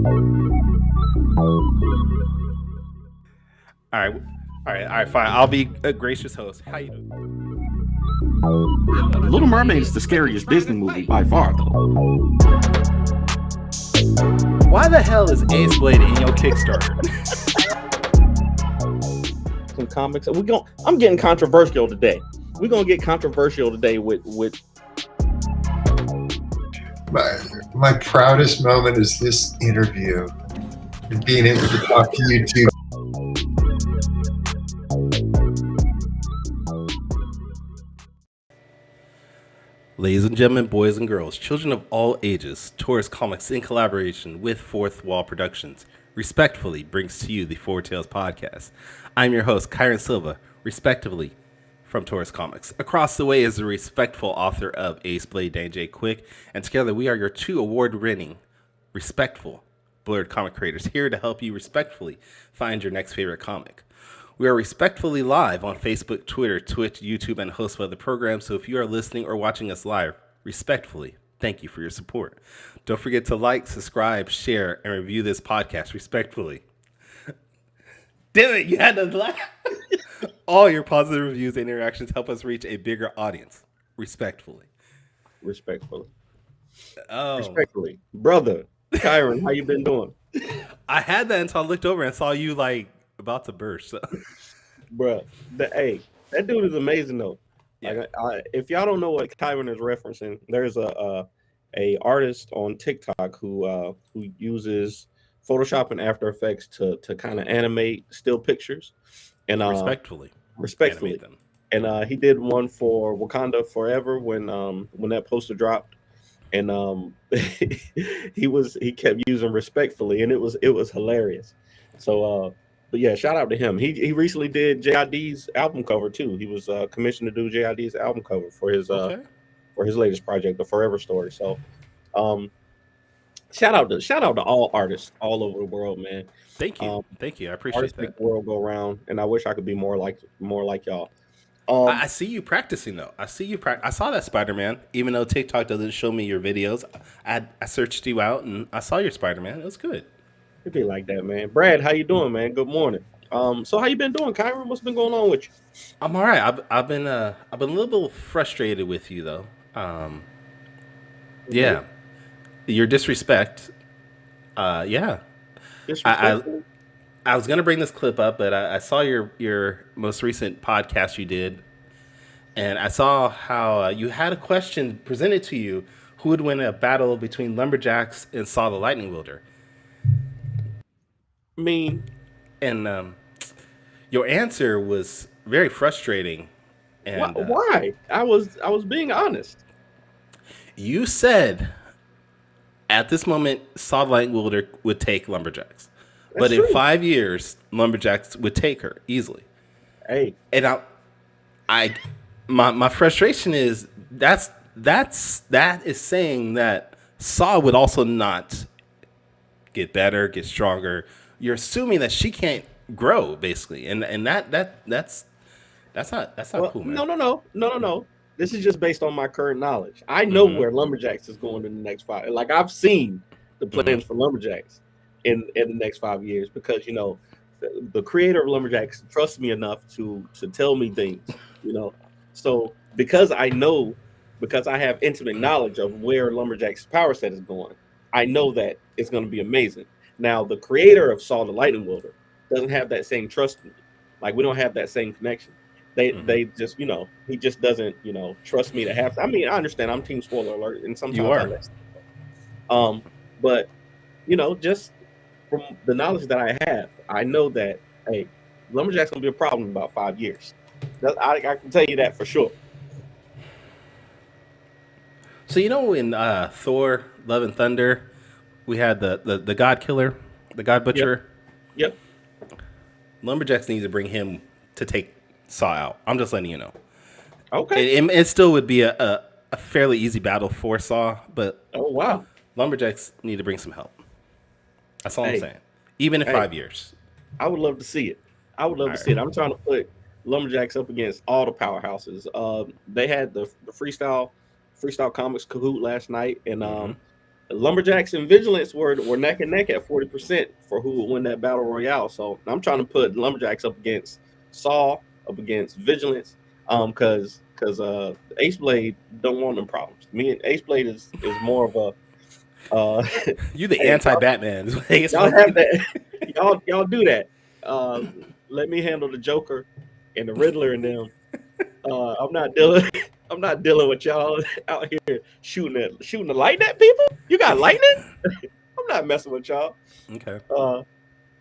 All right, fine. I'll be a gracious host. How you doing? Little Mermaid is the scariest Disney movie by far, though. Why the hell is Ace Blade in your Kickstarter? Some comics. I'm getting controversial today. We're gonna get controversial today with. My proudest moment is this interview and being able to talk to you two. Ladies and gentlemen, boys and girls, children of all ages, Taurus Comics, in collaboration with Fourth Wall Productions, respectfully brings to you the Four Tales Podcast. I'm your host, Kyron Silva, respectively from Taurus Comics. Across the way is the respectful author of Ace Blade, Dan J. Quick, and together we are your two award-winning, respectful Blurred comic creators here to help you respectfully find your next favorite comic. We are respectfully live on Facebook, Twitter, Twitch, YouTube, and a host of other programs. So if you are listening or watching us live, respectfully, thank you for your support. Don't forget to like, subscribe, share, and review this podcast respectfully. Damn it, you had to laugh. All your positive reviews and interactions help us reach a bigger audience. Respectfully. Respectfully. Oh. Respectfully. Brother, Kyron, how you been doing? I had that until I looked over and saw you like about to burst. So. Bruh, that dude is amazing though. Yeah. Like, if y'all don't know what Kyron is referencing, there's a artist on TikTok who uses Photoshop and After Effects to kind of animate still pictures, and respectfully animate them. And he did one for Wakanda Forever when that poster dropped, and he kept using respectfully, and it was hilarious. So but yeah, shout out to him. He recently did JID's album cover too. He was commissioned to do JID's album cover for his latest project, The Forever Story. So shout out to all artists all over the world, man. Thank you. I appreciate artists that. Make the world go round, and I wish I could be more like y'all. I see you practicing though. I saw that Spider-Man, even though TikTok doesn't show me your videos. I searched you out and I saw your Spider-Man. It was good. It'd be like that, man. Brad, how you doing, man? Good morning. So how you been doing, Kyron? What's been going on with you? I'm all right. I've been a little frustrated with you though. Yeah, your disrespect. Yeah. Disrespectful? I was gonna bring this clip up, but I saw your most recent podcast you did, and I saw how you had a question presented to you: who would win a battle between lumberjacks and Saw the Lightning Wielder? Me. And your answer was very frustrating. And why? I was being honest. You said at this moment Saw the Lightning Wielder would take lumberjacks. But in 5 years, lumberjacks would take her easily. Hey, and my frustration is that is saying that Saw would also not get better, get stronger. You're assuming that she can't grow, basically, and that's not cool, man. No. This is just based on my current knowledge. I know where lumberjacks is going in the next 5. Like I've seen the plans for lumberjacks in the next 5 years, because the creator of lumberjacks trusts me enough to tell me things, so because I have intimate knowledge of where lumberjacks power set is going, I know that it's going to be amazing. Now the creator of Saw the Lightning Wielder doesn't have that same trust in me. Like we don't have that same connection. They just he just doesn't trust me to have. I mean, I understand I'm team spoiler alert, and sometimes you are. But just from the knowledge that I have, I know that lumberjack's gonna be a problem in about 5 years. I can tell you that for sure. So in Thor: Love and Thunder, we had the God Killer, the God Butcher. Yep. Lumberjacks need to bring him to take Saw out. I'm just letting you know. Okay. It still would be a fairly easy battle for Saw, but oh wow, lumberjacks need to bring some help. That's all I'm saying. Even in 5 years. I would love to see it. See it. I'm trying to put lumberjacks up against all the powerhouses. They had the freestyle comics Kahoot last night, and Lumberjacks and Vigilance were neck and neck at 40% for who would win that battle royale. So I'm trying to put Lumberjacks up against Saw, up against Vigilance, because Ace Blade don't want them problems. Me and Ace Blade is more of a You the hey, anti-Batman. y'all have that. Y'all do that. Let me handle the Joker and the Riddler and them. I'm not dealing. I'm not dealing with y'all out here shooting the lightning at people. You got lightning? I'm not messing with y'all. Okay.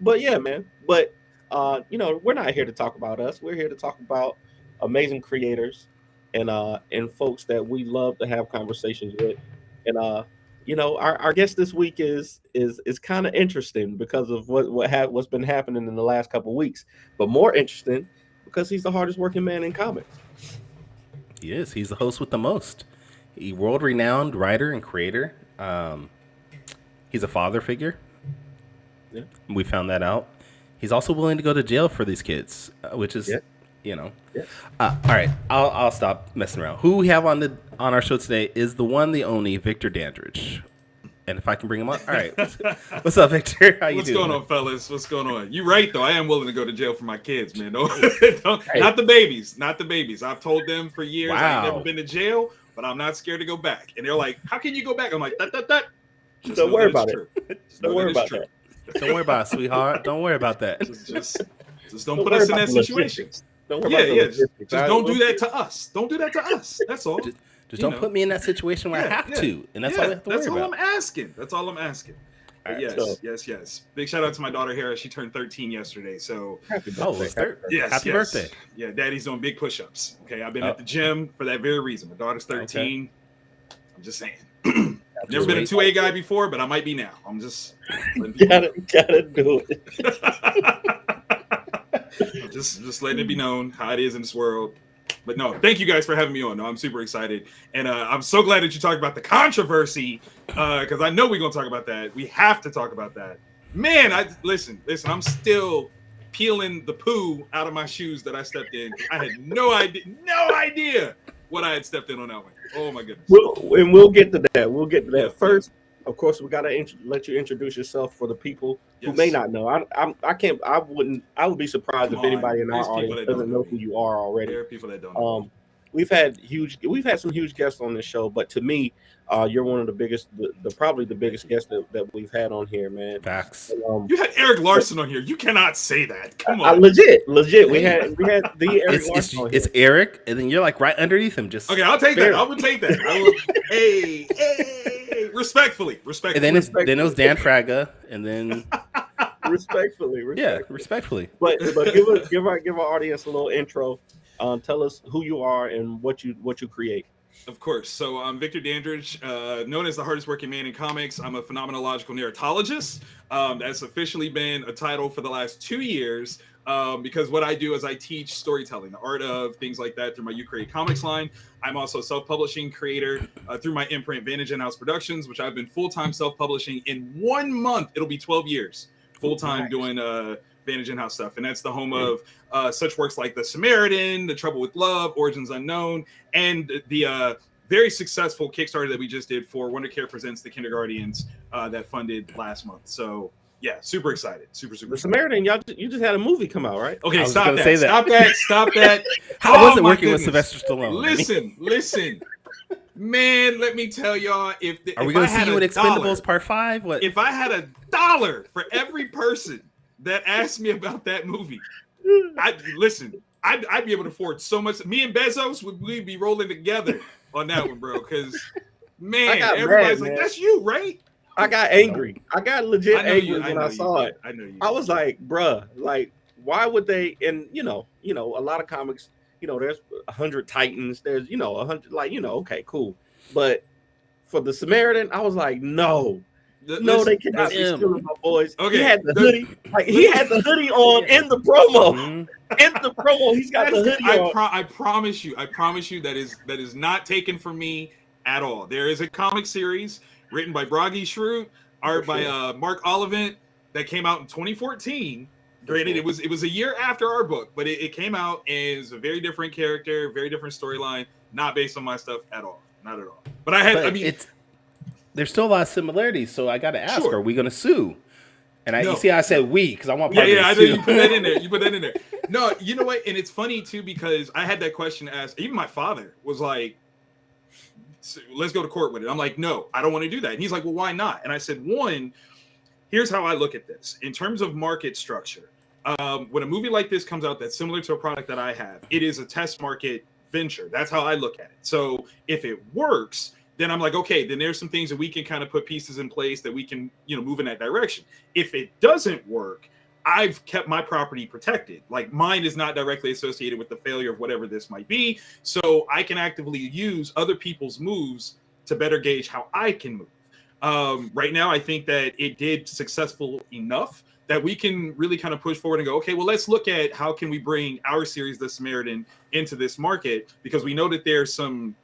But yeah, man. But we're not here to talk about us. We're here to talk about amazing creators and folks that we love to have conversations with. And our guest this week is kind of interesting because of what's been happening in the last couple of weeks. But more interesting because he's the hardest working man in comics. He is. He's the host with the most. He world-renowned writer and creator. He's a father figure. Yeah. We found that out. He's also willing to go to jail for these kids, which is, Yeah. All right, I'll stop messing around. Who we have on our show today is the one, the only Victor Dandridge. And if I can bring him up, all right. What's up, Victor? How you What's doing? going on, fellas? What's going on? You're right, though. I am willing to go to jail for my kids, man. Don't, Not the babies. Not the babies. I've told them for years I ain't never been to jail, but I'm not scared to go back. And they're like, how can you go back? I'm like, that. Don't worry about it. Don't worry about that. Don't worry about it, sweetheart. Don't worry about that. Just don't put us in that situation. Don't worry about Just don't do that to us. Don't do that to us. That's all. Just don't put me in that situation where I have to, and that's all I have to worry about. That's all I'm asking. That's all I'm asking. Right, yes. Big shout out to my daughter Hera. She turned 13 yesterday. So happy birthday. Happy birthday. Yeah, Daddy's doing big push-ups. Okay, I've been at the gym for that very reason. My daughter's 13. Okay. I'm just saying. Never been a 2A guy before, but I might be now. I'm just gotta do it. just letting it be known how it is in this world. But no, thank you guys for having me on. No, I'm super excited. And I'm so glad that you talked about the controversy because I know we're going to talk about that. We have to talk about that. Man, listen, I'm still peeling the poo out of my shoes that I stepped in. I had no idea what I had stepped in on that one. Oh, my goodness. We'll get to that. First, of course, we got to let you introduce yourself for the people who may not know. I would be surprised if anybody in our audience doesn't know who you are already. There are people that don't know. We've had some huge guests on this show, but to me, you're one of the biggest, probably the biggest guest that we've had on here, man. Facts. You had Eric Larson on here. You cannot say that. Come on. Legit. We had the Eric Larson on here. It's Eric, and then you're like right underneath him. Just okay. I'll take that. I will take that. Hey. Respectfully. And then it was Dan Fraga, and then respectfully. Yeah, respectfully. But give our audience a little intro. Tell us who you are and what you create. Of course. So I'm Victor Dandridge, known as the hardest working man in comics. I'm a phenomenological narratologist. That's officially been a title for the last 2 years because what I do is I teach storytelling, the art of things like that through my You Create Comics line. I'm also a self-publishing creator through my imprint Vantage In-House Productions, which I've been full-time self-publishing in 1 month. It'll be 12 years full-time doing Vantage In-House stuff. And that's the home of such works like The Samaritan, The Trouble with Love, Origins Unknown, and the very successful Kickstarter that we just did for Wonder Care Presents The Kindergardians that funded last month. So yeah, super excited. Super The Samaritan, you just had a movie come out, right? Okay, stop that. How was it working with Sylvester Stallone? Listen. Man, let me tell y'all, are we going to see you in Expendables Part 5? What? If I had $1 for every person that asked me about that movie, I'd be able to afford so much. Me and Bezos we'd be rolling together on that one, bro. Because man, everybody's like, "That's you, right?" I got angry. I got legit angry when I saw it. I know you. I was like, "Bruh, like, why would they?" And a lot of comics, there's 100 Titans. There's 100, okay, cool. But for the Samaritan, I was like, no. They cannot be stealing my boys. Okay. He had the hoodie. He had the hoodie on in the promo. In the promo, he's got the hoodie on. I promise you that is not taken from me at all. There is a comic series written by Bragi Schrute, art by Mark Ollivant that came out in 2014. Granted, it was a year after our book, but it came out as a very different character, very different storyline, not based on my stuff at all. Not at all. But there's still a lot of similarities. So I got to ask, Sure. are we going to sue? And No. you see, I said we because I want Yeah, part of I this know too. you put that in there. You put that in there. No, you know what? And it's funny too because I had that question asked. Even my father was like, "Let's go to court with it." I'm like, "No, I don't want to do that." And he's like, "Well, why not?" And I said, "One, here's how I look at this in terms of market structure. When a movie like this comes out that's similar to a product that I have, it is a test market venture. That's how I look at it. So if it works, then I'm like, okay, then there's some things that we can kind of put pieces in place that we can, move in that direction. If it doesn't work, I've kept my property protected. Like mine is not directly associated with the failure of whatever this might be. So I can actively use other people's moves to better gauge how I can move. Right now, I think that it did successful enough that we can really kind of push forward and go, okay, well, let's look at how can we bring our series, The Samaritan, into this market, because we know that there's some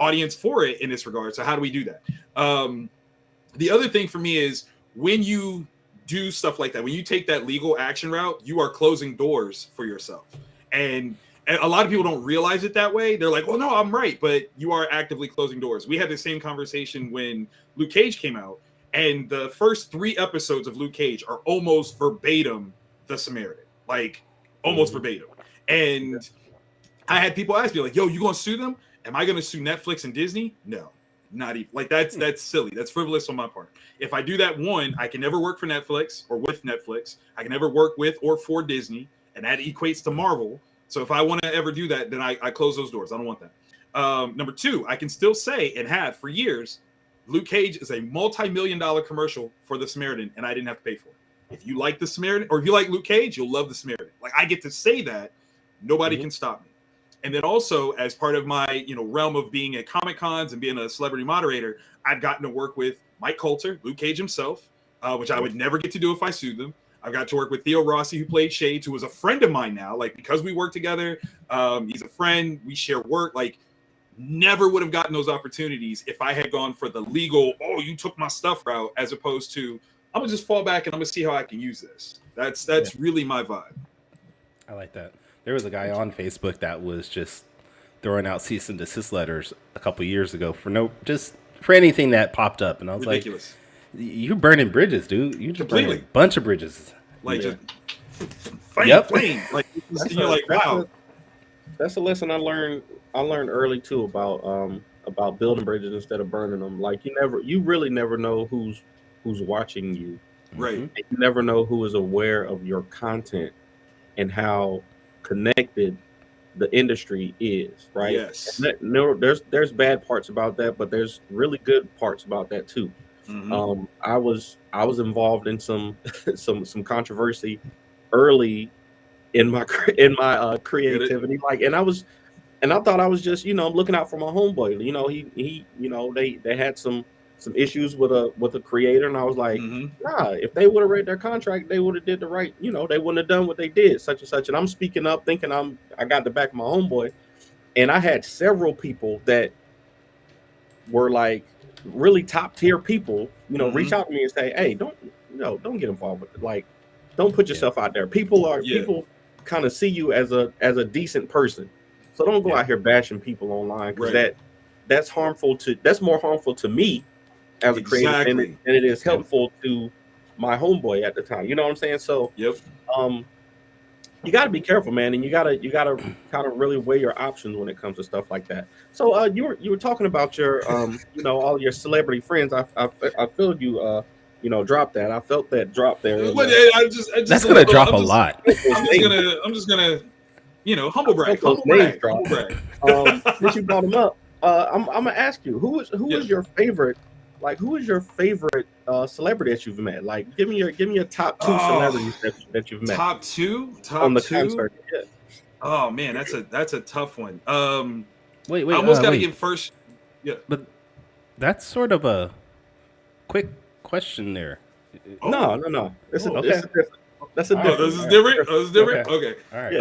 audience for it in this regard. So how do we do that? The other thing for me is when you do stuff like that, when you take that legal action route, you are closing doors for yourself. And a lot of people don't realize it that way. They're like, well, no, I'm right. But you are actively closing doors. We had the same conversation when Luke Cage came out. And the first 3 episodes of Luke Cage are almost verbatim The Samaritan. Like, almost verbatim. And I had people ask me, like, yo, you going to sue them? Am I going to sue Netflix and Disney? No, not even. Like, that's silly. That's frivolous on my part. If I do that, one, I can never work for Netflix or with Netflix. I can never work with or for Disney. And that equates to Marvel. So if I want to ever do that, then I close those doors. I don't want that. Number 2, I can still say and have for years, Luke Cage is a multi-million-dollar commercial for The Samaritan, and I didn't have to pay for it. If you like The Samaritan, or if you like Luke Cage, you'll love The Samaritan. Like, I get to say that. Nobody can stop me. And then also, as part of my realm of being at Comic Cons and being a celebrity moderator, I've gotten to work with Mike Coulter, Luke Cage himself, which I would never get to do if I sued them. I've got to work with Theo Rossi, who played Shades, who was a friend of mine now. Like, because we work together, he's a friend. We share work. Like, never would have gotten those opportunities if I had gone for the legal, oh, you took my stuff route, as opposed to, I'm going to just fall back and I'm going to see how I can use this. That's really my vibe. I like that. There was a guy on Facebook that was just throwing out cease and desist letters a couple years ago for anything that popped up. And I was Ridiculous. like, you're burning bridges, dude. You just burning a bunch of bridges. Like, just plain. Like, you're like, wow. That's a lesson I learned early too about building bridges instead of burning them. Like, you really never know who's watching you. Right. And you never know who is aware of your content and how connected the industry is, right? Yes. There's bad parts about that, but there's really good parts about that too. Mm-hmm. I was involved in some controversy early in my creativity, like, and I thought I was just looking out for my homeboy. They had some issues with a creator, and I was like, nah, if they would have read their contract, they would have did the right, they wouldn't have done what they did, such and such. And I'm speaking up, thinking I got the back of my homeboy, and I had several people that were like really top tier people, reach out to me and say, hey, don't get involved with it. Like, don't put yourself out there. People kind of see you as a decent person, so don't go out here bashing people online, because that's more harmful to me as a creator than it is helpful to my homeboy at the time. You know what I'm saying? So you got to be careful, man, and you got to kind of really weigh your options when it comes to stuff like that. So you were talking about your all your celebrity friends. I feel you drop that. I felt that drop there. That's gonna drop a lot. I'm just gonna humble brag. Since you brought them up, I'm gonna ask you, who is your favorite? Like, who is your favorite celebrity that you've met? Like, give me your top 2 celebrities that you've met. Top two on the concert. Yeah. Oh man, that's a tough one. Wait. I almost gotta give first. Yeah, but that's sort of a quick question there. No. That's a different. This is different. This is different. Okay. All right.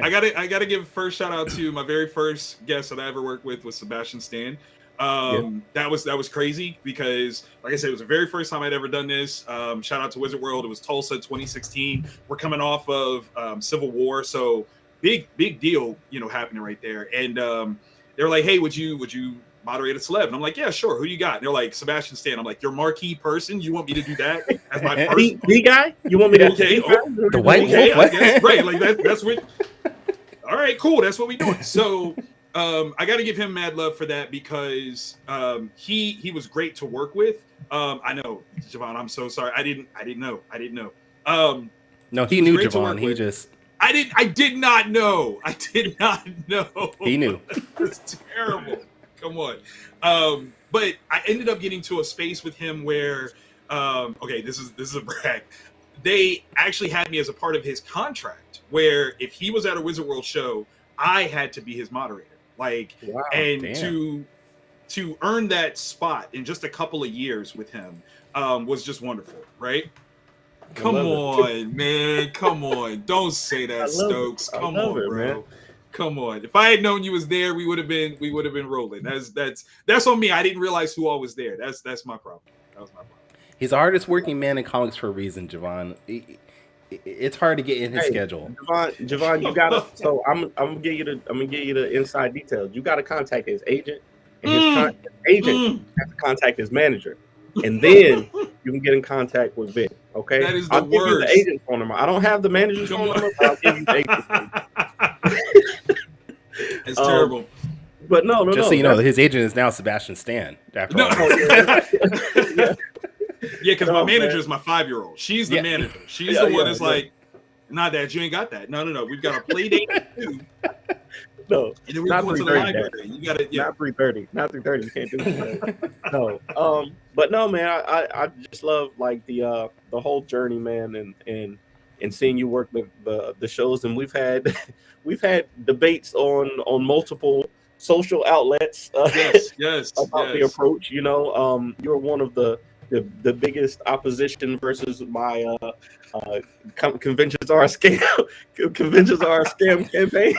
I gotta give first shout out to my very first guest that I ever worked with was Sebastian Stan. That was crazy because, like I said, it was the very first time I'd ever done this. Shout out to Wizard World. It was Tulsa 2016. We're coming off of Civil War, so big deal, happening right there. And they were like, "Hey, would you moderate a celeb. And I'm like, yeah, sure. Who you got? And they're like, Sebastian Stan. I'm like, your marquee person? You want me to do that as my first? The guy? You want me to? Okay, the white okay, wolf. I guess. Right, like that's what. All right, cool. That's what we doing. So, I got to give him mad love for that because he was great to work with. I know, Javon. I'm so sorry. I didn't know. No, he knew great to work Javon. He with. just. I did not know. I did not know. He knew. It's terrible. Come on. But I ended up getting to a space with him where, okay, this is a brag. They actually had me as a part of his contract, where if he was at a Wizard World show, I had to be his moderator. Like, wow, and damn. to earn that spot in just a couple of years with him was just wonderful, right? Come on, man. Come on. Don't say that, Stokes. Come on, bro. Man. Come on. If I had known you was there, we would have been rolling. That's on me. I didn't realize who all was there. That's my problem. That was my problem. He's the hardest working man in comics for a reason, Javon. It's hard to get in his schedule. Javon, you gotta. So I'm gonna give you the inside details. You gotta contact his agent, and his agent has to contact his manager, and then you can get in contact with Vic. Okay, that is the I'll worst. give you the agent's phone number. I don't have the manager's phone number, but I'll give you the agent's phone number. It's terrible. But no. Just so you know, his agent is now Sebastian Stan. After all. Yeah, because my manager is my 5-year-old. She's the manager. She's the one that's like, nah, Dad, you ain't got that. No. We've got a play date too. No, and then we're going to the library. You got it. Not 3:30. Not 3:30. You can't do that. No. But no, man. I just love like the whole journey, man, and seeing you work the shows, and we've had debates on multiple social outlets. Yes. About the approach. You know, you're one of the biggest opposition versus my conventions are a scam campaign.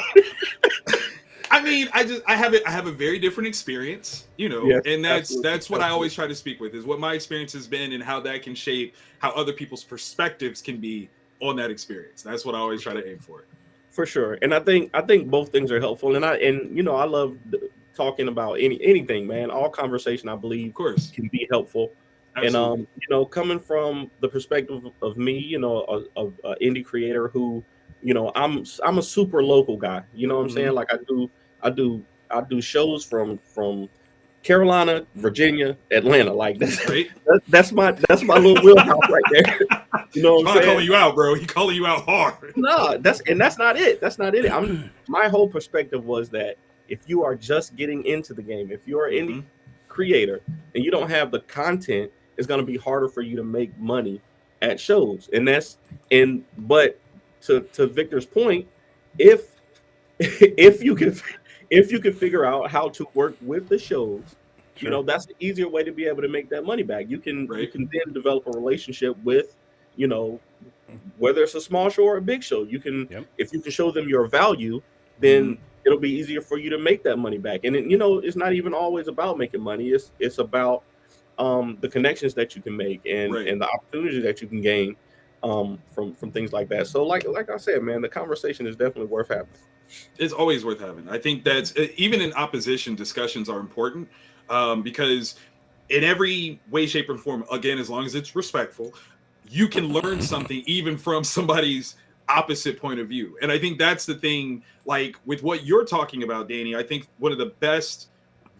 I mean, I have a very different experience, you know, yes, and that's what I always try to speak with is what my experience has been and how that can shape how other people's perspectives can be on that experience. That's what I always try to aim for. For sure, and I think both things are helpful, and you know I love talking about anything, man. All conversation, I believe, of course, can be helpful. Absolutely. And you know, coming from the perspective of me, you know, of indie creator who, you know, I'm a super local guy. You know what I'm saying? Like I do shows from Carolina, Virginia, Atlanta. Like that's my little wheelhouse right there. You know what I'm saying? Calling you out, bro. He calling you out hard. No, that's not it. That's not it. My whole perspective was that if you are just getting into the game, if you're an indie creator and you don't have the content, it's going to be harder for you to make money at shows. But to Victor's point, if you can figure out how to work with the shows, you know, that's the easier way to be able to make that money back. You can then develop a relationship with, you know, whether it's a small show or a big show. You can if you can show them your value, then it'll be easier for you to make that money back. And you know, it's not even always about making money. It's about the connections that you can make and the opportunities that you can gain from things like that. So like I said, man, the conversation is definitely worth having. It's always worth having. I think that's even in opposition, discussions are important because in every way, shape, or form, again, as long as it's respectful, you can learn something even from somebody's opposite point of view. And I think that's the thing, like with what you're talking about, Danny, I think one of the best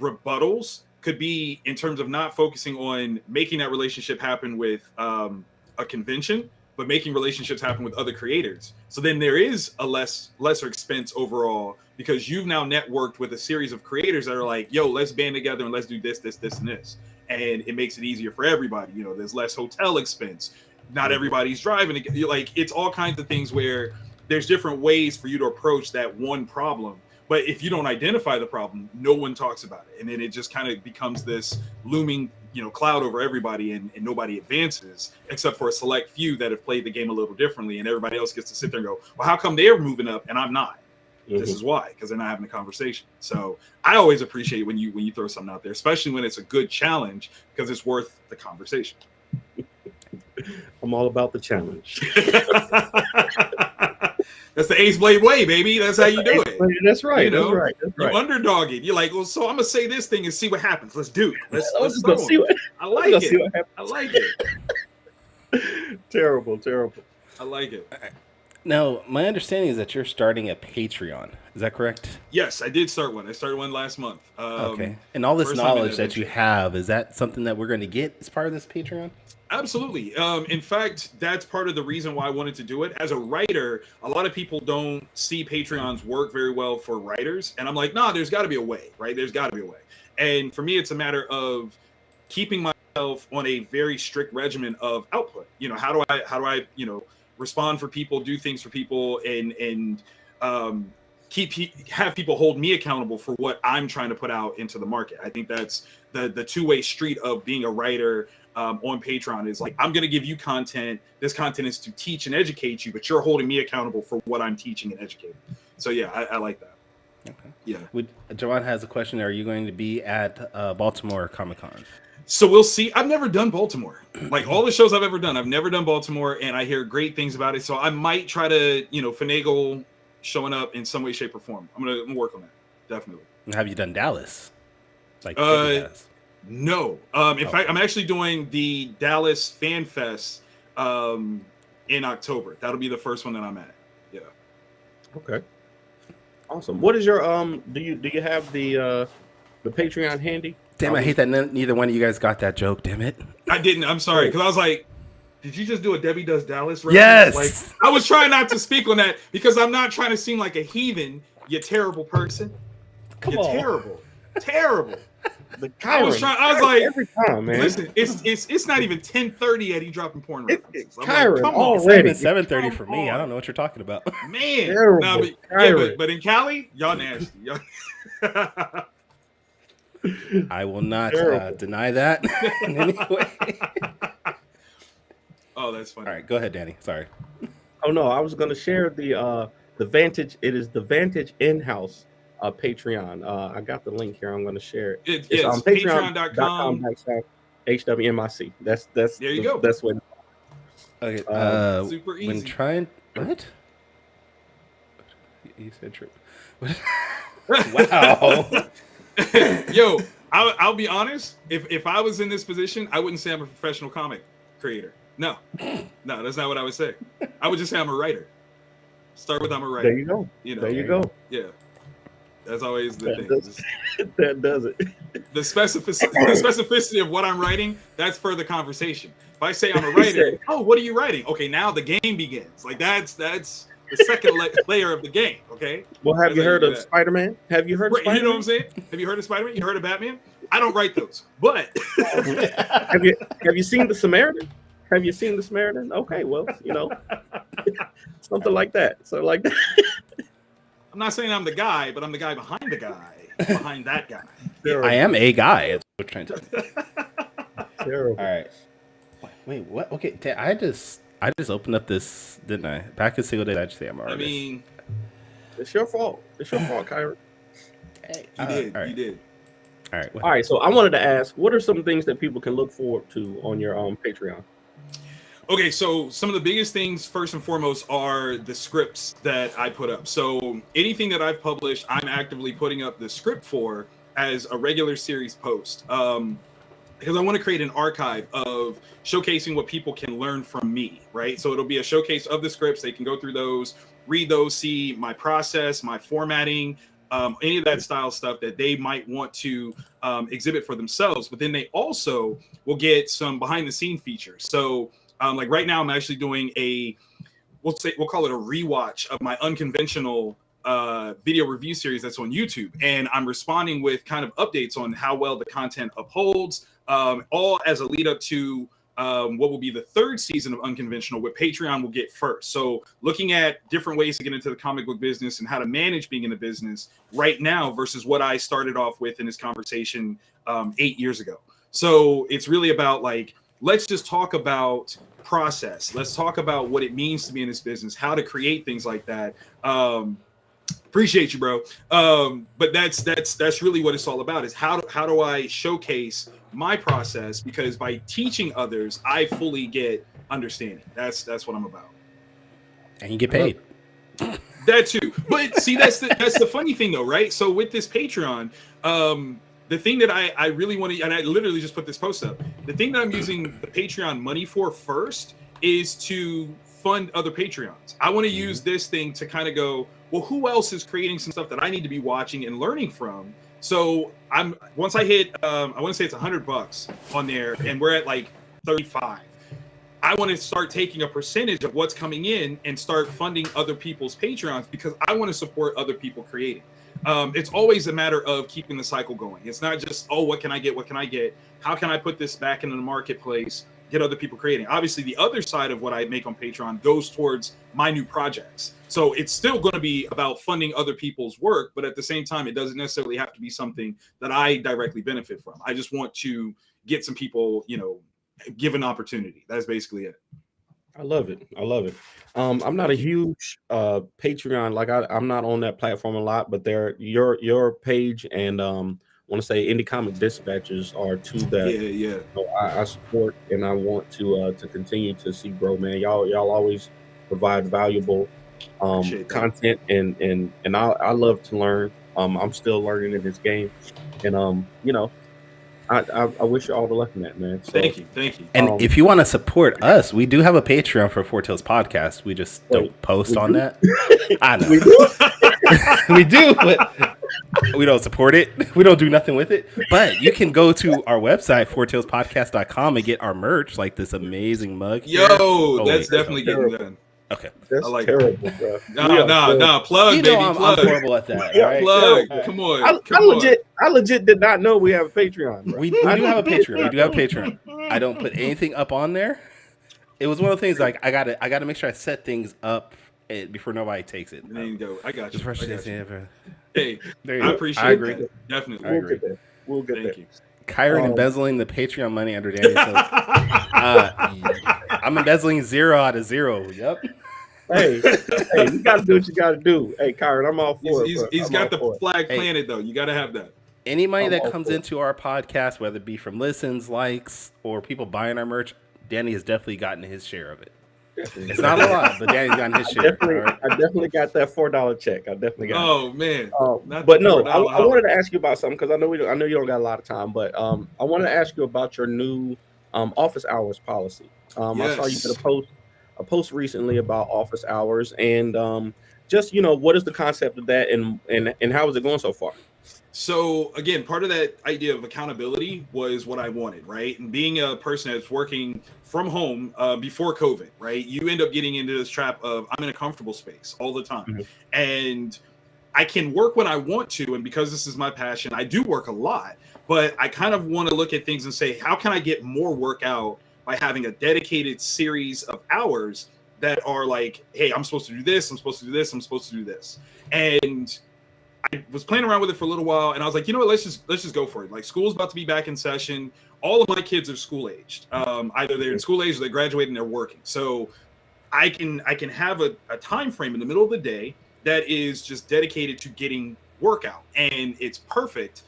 rebuttals could be in terms of not focusing on making that relationship happen with a convention, but making relationships happen with other creators. So then there is a lesser expense overall because you've now networked with a series of creators that are like, yo, let's band together and let's do this, this, this, and this. And it makes it easier for everybody. You know, there's less hotel expense. Not everybody's driving. Like, it's all kinds of things where there's different ways for you to approach that one problem. But if you don't identify the problem, no one talks about it. And then it just kind of becomes this looming, you know, cloud over everybody and nobody advances except for a select few that have played the game a little differently. And everybody else gets to sit there and go, well, how come they're moving up and I'm not? This is why, because they're not having a conversation. So I always appreciate when you throw something out there, especially when it's a good challenge, because it's worth the conversation. I'm all about the challenge. That's the Ace Blade way, baby. That's how you do it. it. That's right. You know, that's right. That's you right. underdog it. You're like, well, so I'm gonna say this thing and see what happens. Let's do it. Let's go throw see 'em. what. I like Let's go see it. what happens. I like it. Terrible. I like it. Now, my understanding is that you're starting a Patreon. Is that correct? Yes, I did start one. I started one last month. Okay. And all this first time in knowledge that that you adventure. have, is that something that we're going to get as part of this Patreon? Absolutely. In fact, that's part of the reason why I wanted to do it. As a writer, a lot of people don't see Patreons work very well for writers. And I'm like, nah, there's got to be a way, right? There's got to be a way. And for me, it's a matter of keeping myself on a very strict regimen of output. You know, how do I, you know, respond for people, do things for people, and have people hold me accountable for what I'm trying to put out into the market. I think that's the two-way street of being a writer on Patreon is like, I'm going to give you content. This content is to teach and educate you, but you're holding me accountable for what I'm teaching and educating. So yeah, I like that. Okay. Yeah. Joanne has a question. Are you going to be at Baltimore Comic-Con? So we'll see. I've never done Baltimore. Like all the shows I've ever done, I've never done Baltimore, and I hear great things about it. So I might try to, you know, finagle showing up in some way, shape, or form. I'm gonna work on that. Definitely. Have you done Dallas? Like Dallas? No. In fact, I'm actually doing the Dallas Fan Fest in October. That'll be the first one that I'm at. Yeah. Okay. Awesome. What is your Do you have the Patreon handy? Damn, I hate that neither one of you guys got that joke. Damn it. I didn't. I'm sorry, because I was like, did you just do a Debbie Does Dallas reference? Yes. Like, I was trying not to speak on that because I'm not trying to seem like a heathen. You terrible person. Come You're on. terrible. I was like, every time, man. listen, it's not even 10:30 yet. He dropping porn references. I'm Kyron, like, come on, already. It's 7:30 for me. Come I don't know what you're talking about. man. Terrible, Nah, but, yeah, Kyron. but in Cali, y'all nasty. Y'all... I will not Terrible. deny that in any way. Oh, that's funny. All right, go ahead, Danny. Sorry. Oh no, I was going to share the Vantage. It is the Vantage in-house Patreon. I got the link here. I'm going to share it. It's on patreon.com/HWMIC. That's there you go. That's what. Okay. Super easy. When trying what? You said true. Wow. Yo, I'll be honest. If I was in this position, I wouldn't say I'm a professional comic creator. No, that's not what I would say. I would just say I'm a writer. Start with I'm a writer. There you go. You know, There you go. Yeah, that's always the thing. That does it. The specificity of what I'm writing, that's further conversation. If I say I'm a writer, oh, what are you writing? Okay, now the game begins. Like that's the second layer of the game. Okay. Well, have you heard of Spider-Man? Have you heard of Spider-Man? You know what I'm saying? Have you heard of Spider-Man? You heard of Batman? I don't write those, but have you seen the Samaritan? Have you seen the Samaritan? Okay, well, you know, something like that. So like that. I'm not saying I'm the guy, but I'm the guy behind the guy, behind that guy. I am a guy. That's what I'm trying to tell you. Terrible. All right. Wait, what? Okay, I just opened up this, didn't I? Back in single day, I just say I'm an artist. I mean, it's your fault. It's your fault, Kyron. Hey, you did. All right. You did. All right. All right. So I wanted to ask, what are some things that people can look forward to on your Patreon? Okay, so some of the biggest things, first and foremost, are the scripts that I put up. So anything that I've published, I'm actively putting up the script for as a regular series post. Because I want to create an archive of showcasing what people can learn from me, right? So it'll be a showcase of the scripts. They can go through those, read those, see my process, my formatting, any of that style stuff that they might want to exhibit for themselves. But then they also will get some behind the scene features. So like right now, I'm actually doing we'll call it a rewatch of my unconventional video review series that's on YouTube. And I'm responding with kind of updates on how well the content upholds, all as a lead up to what will be the third season of Unconventional, what Patreon will get first. So looking at different ways to get into the comic book business and how to manage being in the business right now versus what I started off with in this conversation 8 years ago. So it's really about like, let's just talk about process. Let's talk about what it means to be in this business, how to create things like that. Appreciate you, bro. But that's really what it's all about, is how do I showcase my process, because by teaching others, I fully get understanding. That's what I'm about. And you get paid. That too. But see, that's the funny thing though, right? So with this Patreon, the thing that I really want to, and I literally just put this post up, the thing that I'm using the Patreon money for first is to fund other Patreons. I want to use this thing to kind of go, well, who else is creating some stuff that I need to be watching and learning from? So once I hit, I want to say it's $100 on there, and we're at like 35. I want to start taking a percentage of what's coming in and start funding other people's Patreons because I want to support other people creating. It's always a matter of keeping the cycle going. It's not just, oh, what can I get? What can I get? How can I put this back into the marketplace? Get other people creating. Obviously, the other side of what I make on Patreon goes towards my new projects. So it's still going to be about funding other people's work, but at the same time, it doesn't necessarily have to be something that I directly benefit from. I just want to get some people, give an opportunity. That's basically it. I love it. I'm not a huge Patreon, like I'm not on that platform a lot, but your page and I want to say Indie Comic Dispatches are two that I support, and I want to continue to see grow, man. Y'all always provide valuable content, and I love to learn. I'm still learning in this game, and I wish you all the luck in that, man. So, thank you. And if you want to support us, we do have a Patreon for Four Tails Podcast. We just don't post on that. I know. We do, but we don't support it. We don't do nothing with it. But you can go to our website, fourtailspodcast.com, and get our merch, like this amazing mug. That's definitely getting done. Okay. That's like terrible, bro. Nah, plug, baby, plug. I'm horrible at that. Yeah, right? Plug. Yeah. Come on. I legit did not know we have a Patreon, bro. We do have a Patreon. We do have a Patreon. I don't put anything up on there. It was one of the things like I gotta make sure I set things up before nobody takes it. There you go. I got you. Hey, there you I go. appreciate I agree. that. Definitely. I agree. We'll get Thank there. you. Kyron embezzling the Patreon money under Danny. I'm embezzling 0 out of 0. Yep. Hey, you gotta do what you gotta do. Hey, Kyron, I'm all for it. He's got the flag planted though. You gotta have that. Any money that comes into our podcast, whether it be from listens, likes, or people buying our merch, Danny has definitely gotten his share of it. It's not a lot, but Danny's gotten his share. I definitely got that $4 check. I definitely got. Oh man! But no, I wanted to ask you about something because I know you don't got a lot of time, but I wanted to ask you about your new office hours policy. I saw you did a post recently about office hours, and just what is the concept of that, and how is it going so far? So again, part of that idea of accountability was what I wanted, right? And being a person that's working from home before COVID, right? You end up getting into this trap of I'm in a comfortable space all the time, and I can work when I want to, and because this is my passion, I do work a lot. But I kind of want to look at things and say, how can I get more work out by having a dedicated series of hours that are like, hey, I'm supposed to do this, I'm supposed to do this, I'm supposed to do this, and I was playing around with it for a little while, and I was like, you know what, let's just go for it. Like, school's about to be back in session. All of my kids are school aged. Either they're in school age or they graduated and they're working. So I can have a time frame in the middle of the day that is just dedicated to getting workout, and it's perfect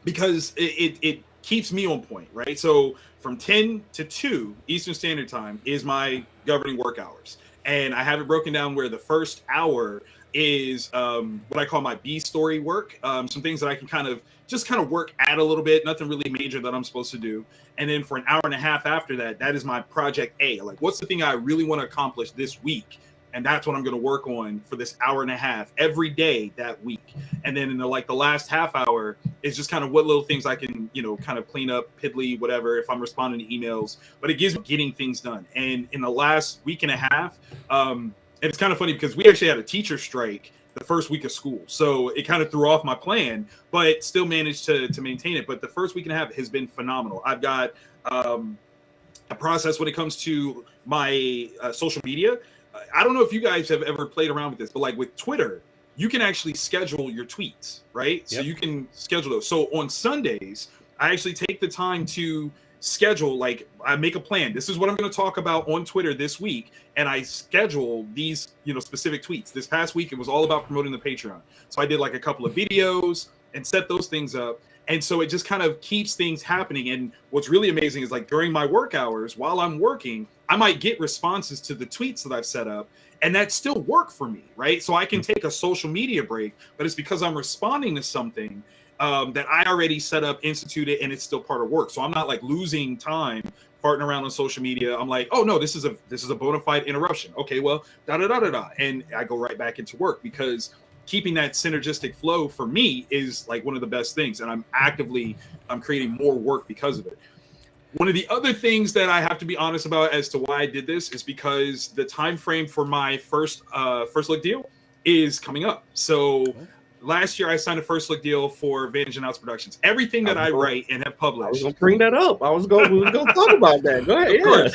because it keeps me on point, right? So from 10 to 2 Eastern Standard Time is my governing work hours, and I have it broken down where the first hour is what I call my B story work. Some things that I can kind of work at a little bit, nothing really major that I'm supposed to do. And then for an hour and a half after that, that is my project A. Like, what's the thing I really want to accomplish this week? And that's what I'm going to work on for this hour and a half every day that week. And then in the last half hour is just kind of what little things I can, kind of clean up, piddly, whatever, if I'm responding to emails. But it gives me getting things done. And in the last week and a half, and it's kind of funny because we actually had a teacher strike the first week of school. So it kind of threw off my plan, but still managed to maintain it. But the first week and a half has been phenomenal. I've got a process when it comes to my social media. I don't know if you guys have ever played around with this, but like with Twitter, you can actually schedule your tweets, right? Yep. So you can schedule those. So on Sundays, I actually take the time to schedule, like I make a plan. This is what I'm going to talk about on Twitter this week. And I schedule these, specific tweets. This past week, it was all about promoting the Patreon. So I did like a couple of videos and set those things up. And so it just kind of keeps things happening. And what's really amazing is like during my work hours, while I'm working, I might get responses to the tweets that I've set up. And that still worked for me, right? So I can take a social media break, but it's because I'm responding to something that I already set up, instituted, and it's still part of work. So I'm not like losing time farting around on social media. I'm like, oh no, this is a bona fide interruption. Okay, well, and I go right back into work, because keeping that synergistic flow for me is like one of the best things, and I'm creating more work because of it. One of the other things that I have to be honest about as to why I did this is because the time frame for my first look deal is coming up. So last year I signed a first look deal for Vantage and House Productions. Everything that I write and have published. I was going to bring that up. We was going to talk about that. Go ahead. Of course.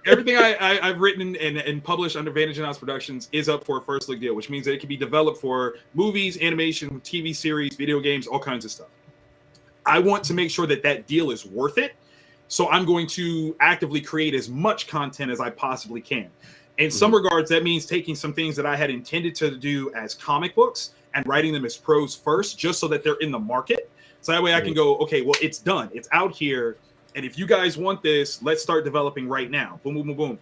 Everything I've written and published under Vantage and House Productions is up for a first look deal, which means that it can be developed for movies, animation, TV series, video games, all kinds of stuff. I want to make sure that that deal is worth it. So I'm going to actively create as much content as I possibly can. In some regards, that means taking some things that I had intended to do as comic books and writing them as prose first, just so that they're in the market. So that way I can go, okay, well, it's done. It's out here. And if you guys want this, let's start developing right now. Boom, boom, boom, boom.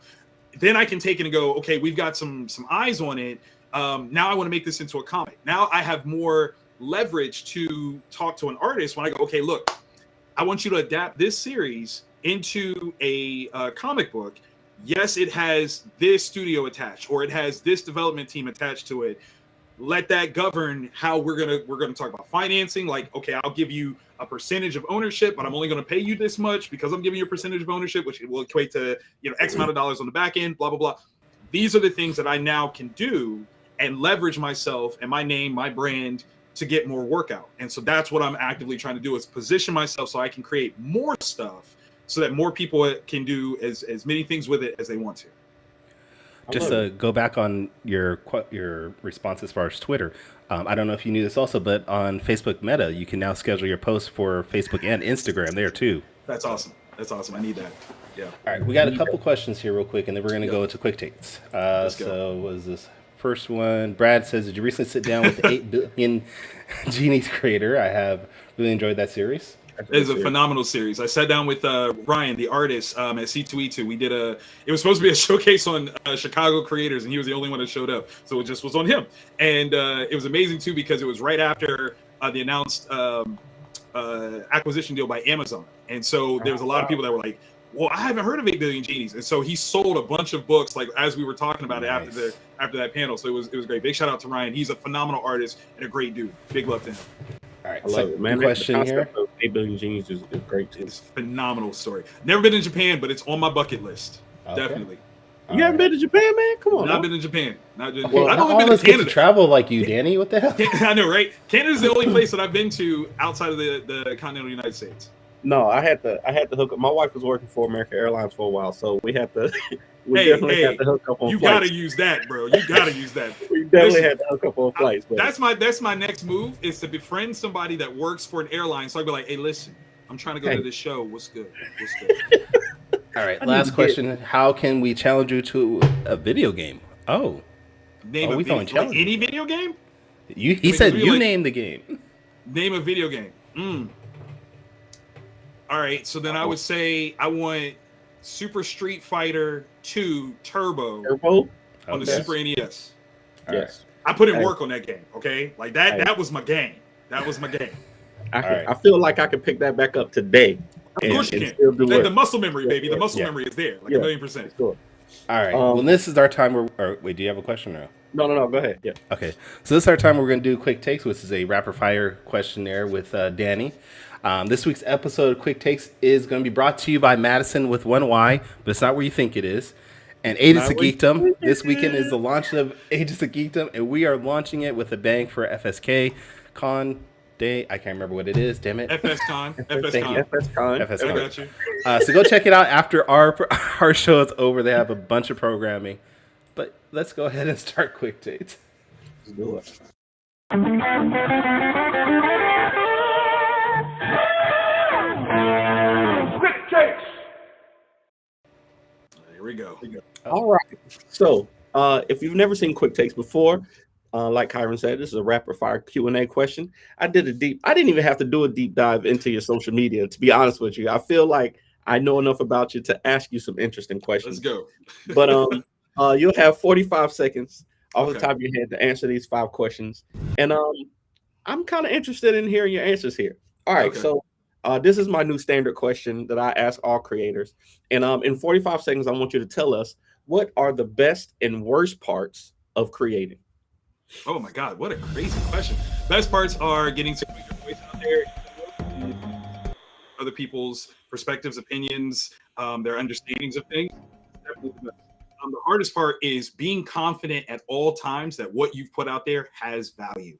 Then I can take it and go, okay, we've got some eyes on it. Now I want to make this into a comic. Now I have more leverage to talk to an artist when I go, okay, look, I want you to adapt this series into a comic book. Yes, it has this studio attached, or it has this development team attached to it. Let that govern how we're gonna talk about financing. Like, okay, I'll give you a percentage of ownership, but I'm only gonna pay you this much because I'm giving you a percentage of ownership, which will equate to X amount of dollars on the back end. Blah blah blah. These are the things that I now can do and leverage myself and my name, my brand, to get more work out. And so that's what I'm actively trying to do, is position myself so I can create more stuff so that more people can do as many things with it as they want to. Just to go back on your response as far as Twitter, I don't know if you knew this also, but on Facebook Meta, you can now schedule your posts for Facebook and Instagram there too. That's awesome. I need that. Yeah. All right, we got a couple questions here real quick, and then we're going to go into quick takes. Let's go. So was this first one? Brad says, did you recently sit down with the 8 Billion Genies creator? I have really enjoyed that series. It is a phenomenal series. I sat down with Ryan, the artist, at C2E2. We did it was supposed to be a showcase on Chicago creators, and he was the only one that showed up. So it just was on him. And it was amazing too, because it was right after the announced acquisition deal by Amazon. And so there was a lot of people that were like, well, I haven't heard of 8 Billion Genies. And so he sold a bunch of books, like as we were talking about it after that panel. So it was great. Big shout out to Ryan. He's a phenomenal artist and a great dude. Big love to him. All right, I love it, man. Question the here. concept of 8 Billion Genies is great too. It's a phenomenal story. Never been in Japan, but it's on my bucket list. Okay. Definitely. You haven't been to Japan, man? Come on. Not been in Japan. Not just, Well, I've how only all been of us to get to Canada. travel like you, Danny? What the hell? I know, right? Canada's the only place that I've been to outside of the continental United States. No, I had to hook up. My wife was working for American Airlines for a while, so we had to. We Hey, definitely had to hook up on You flights. gotta use that, bro. You gotta use that. We definitely Listen, had to hook up on flights. But That's my next move, is to befriend somebody that works for an airline. So I'd be like, hey, listen, I'm trying to go to this show. What's good? What's good? All right, last question. How can we challenge you to a video game? Oh, Name a we throwing video, like challenges. any video game? he said we you like- named the game. Name a video game. All right, so then I would say I want Super Street Fighter 2 Turbo Turbo? on the Super NES. Yes. I put in work on that game, okay? Like that was my game. That was my game. I feel like I could pick that back up today. Of course you can. still do The work. muscle memory, baby. The muscle Yeah. memory is there, like Yeah. 1,000,000%. Sure. All right. Well, this is our time. Wait, do you have a question or no? No. Go ahead. Yeah. Okay. So this is our time where we're going to do quick takes, which is a rapid fire questionnaire with Danny. This week's episode of Quick Takes is going to be brought to you by Madison with one Y, but it's not where you think it is. And Agents of Geekdom. This weekend is the launch of Agents of Geekdom, and we are launching it with a bang for FSK Con Day. I can't remember what it is. Damn it. FSCon. Thank you. FSCon. FSCon. I got you. So go check it out after our show is over. They have a bunch of programming. But let's go ahead and start Quick Takes. Let's do it. Here we go. All right. So, if you've never seen Quick Takes before, like Kyron said, this is a rapid fire Q&A question. I didn't even have to do a deep dive into your social media, to be honest with you. I feel like I know enough about you to ask you some interesting questions. Let's go. But You'll have 45 seconds off the Okay. top of your head to answer these 5 questions, and I'm kind of interested in hearing your answers here. All right, Okay. so this is my new standard question that I ask all creators, and in 45 seconds, I want you to tell us what are the best and worst parts of creating. Oh my God, what a crazy question. Best parts are getting to put your voice out there, other people's perspectives, opinions, their understandings of things. Definitely the best. The hardest part is being confident at all times that what you've put out there has value.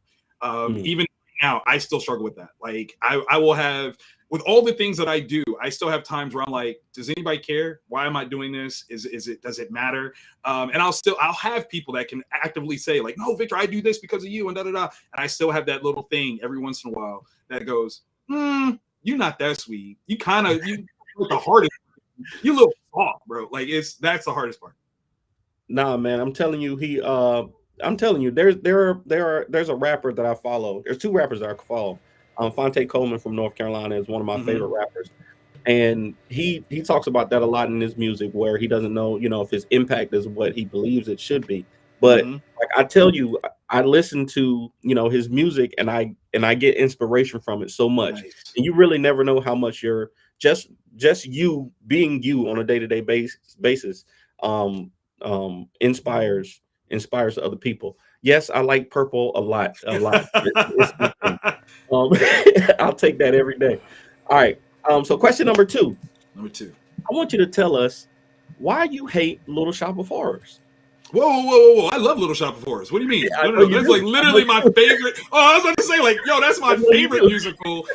Even now, I still struggle with that. Like I will have, with all the things that I do, I still have times where I'm like, does anybody care? Why am I doing this? Does it matter? And I'll have people that can actively say like, no, Victor, I do this because of you and da. And I still have that little thing every once in a while that goes, you're not that sweet. You the hardest. You little soft, bro. Like that's the hardest part. Nah, man, I'm telling you, there's a rapper that I follow. There's 2 rappers that I follow. Fonte Coleman from North Carolina is one of my favorite rappers, and he talks about that a lot in his music, where he doesn't know, if his impact is what he believes it should be. But like I tell you, I listen to his music, and I get inspiration from it so much, Nice. and you really never know how much you're just you being you on a day-to-day basis. Inspires other people. Yes, I like purple a lot. It's my thing. I'll take that every day. All right. So question number 2. Number 2. I want you to tell us why you hate Little Shop of Horrors. Whoa. I love Little Shop of Horrors. What do you mean? Yeah, No. That's like literally my favorite. Oh, I was about to say, like, yo, that's my favorite musical.